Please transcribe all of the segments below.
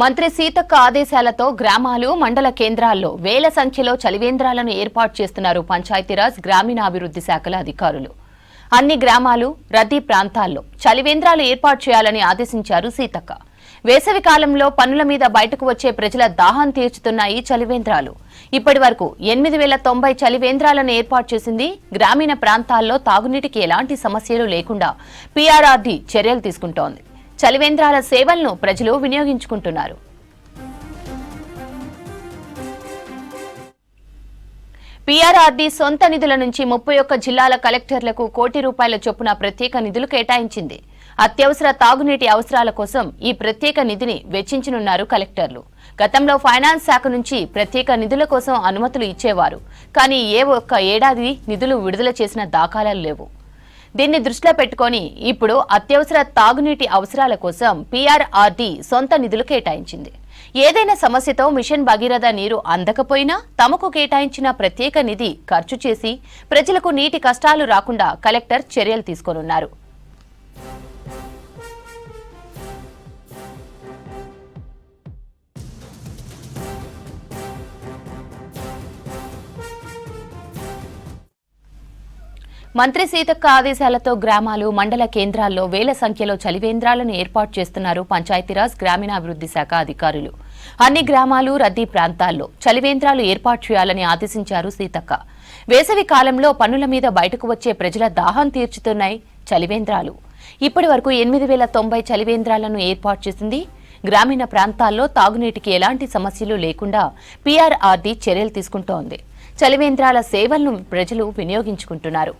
మంత్రి సీతక్క ఆదేశాలతో గ్రామాలు మండల కేంద్రాల్లో వేల సంఖ్యలో చలివేంద్రాలను ఏర్పాటు చేస్తున్నారు పంచాయతీరాజ్ గ్రామీణాభివృద్ధి శాఖల అధికారులు. అన్ని గ్రామాలు రద్దీ ప్రాంతాల్లో చలివేంద్రాలు ఏర్పాటు చేయాలని ఆదేశించారు సీతక్క. వేసవి కాలంలో పనుల మీద బయటకు వచ్చే ప్రజల దాహం తీర్చుతున్నాయి చలివేంద్రాలు. ఇప్పటి వరకు 8,090 చలివేంద్రాలను ఏర్పాటు చేసింది. గ్రామీణ ప్రాంతాల్లో తాగునీటికి ఎలాంటి సమస్యలు లేకుండా పీఆర్ఆర్డీ చర్యలు తీసుకుంటోంది. చలివేంద్రాల సేవలను ప్రజలు వినియోగించుకుంటున్నారు. పీఆర్ఆర్డీ సొంత నిధుల నుంచి 31 జిల్లాల కలెక్టర్లకు ₹1 కోటి చొప్పున ప్రత్యేక నిధులు కేటాయించింది. అత్యవసర తాగునీటి అవసరాల కోసం ఈ ప్రత్యేక నిధిని వెచ్చించనున్నారు కలెక్టర్లు. గతంలో ఫైనాన్స్ శాఖ నుంచి ప్రత్యేక నిధుల కోసం అనుమతులు ఇచ్చేవారు. కానీ ఏ ఒక్క ఏడాది నిధులు విడుదల చేసిన దాఖలాలు లేవు. దీన్ని దృష్టిలో పెట్టుకుని ఇప్పుడు అత్యవసర తాగునీటి అవసరాల కోసం పీఆర్ఆర్డీ సొంత నిధులు కేటాయించింది. ఏదైనా సమస్యతో మిషన్ భగీరథ నీరు అందకపోయినా తమకు కేటాయించిన ప్రత్యేక నిధి ఖర్చు చేసి ప్రజలకు నీటి కష్టాలు రాకుండా కలెక్టర్ చర్యలు తీసుకోనున్నారు. మంత్రి సీతక్క ఆదేశాలతో గ్రామాలు మండల కేంద్రాల్లో వేల సంఖ్యలో చలివేంద్రాలను ఏర్పాటు చేస్తున్నారు పంచాయతీరాజ్ గ్రామీణాభివృద్ధి శాఖ అధికారులు. అన్ని గ్రామాలు రద్దీ ప్రాంతాల్లో చలివేంద్రాలు ఏర్పాటు చేయాలని ఆదేశించారు సీతక్క. వేసవి కాలంలో పనుల మీద బయటకు వచ్చే ప్రజల దాహం తీర్చుతున్నాయి చలివేంద్రాలు. ఇప్పటి వరకు 8,090 చలివేంద్రాలను ఏర్పాటు చేసింది. గ్రామీణ ప్రాంతాల్లో తాగునీటికి ఎలాంటి సమస్యలు లేకుండా పీఆర్ఆర్డీ చర్యలు తీసుకుంటోంది. చలివేంద్రాల సేవలను ప్రజలు వినియోగించుకుంటున్నారు.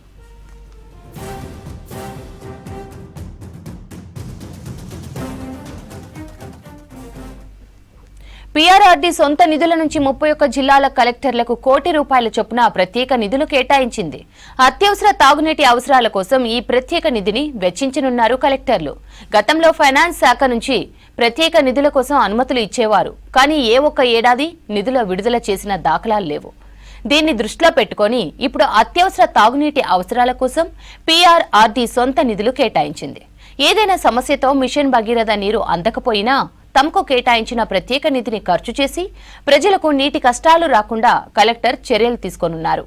పీఆర్ఆర్డీ సొంత నిధుల నుంచి 31 జిల్లాల కలెక్టర్లకు ₹1 కోటి చొప్పున ప్రత్యేక నిధులు కేటాయించింది. అత్యవసర తాగునీటి అవసరాల కోసం ఈ ప్రత్యేక నిధిని వెచ్చించనున్నారు కలెక్టర్లు. గతంలో ఫైనాన్స్ శాఖ నుంచి ప్రత్యేక నిధుల కోసం అనుమతులు ఇచ్చేవారు. కానీ ఏ ఒక్క ఏడాది నిధుల విడుదల చేసిన దాఖలాలు లేవు. దీన్ని దృష్టిలో పెట్టుకుని ఇప్పుడు అత్యవసర తాగునీటి అవసరాల కోసం పీఆర్ఆర్డీ సొంత నిధులు కేటాయించింది. ఏదైనా సమస్యతో మిషన్ భగీరథ నీరు అందకపోయినా తమకు కేటాయించిన ప్రత్యేక నిధిని ఖర్చు చేసి ప్రజలకు నీటి కష్టాలు రాకుండా కలెక్టర్ చర్యలు తీసుకోనున్నారు.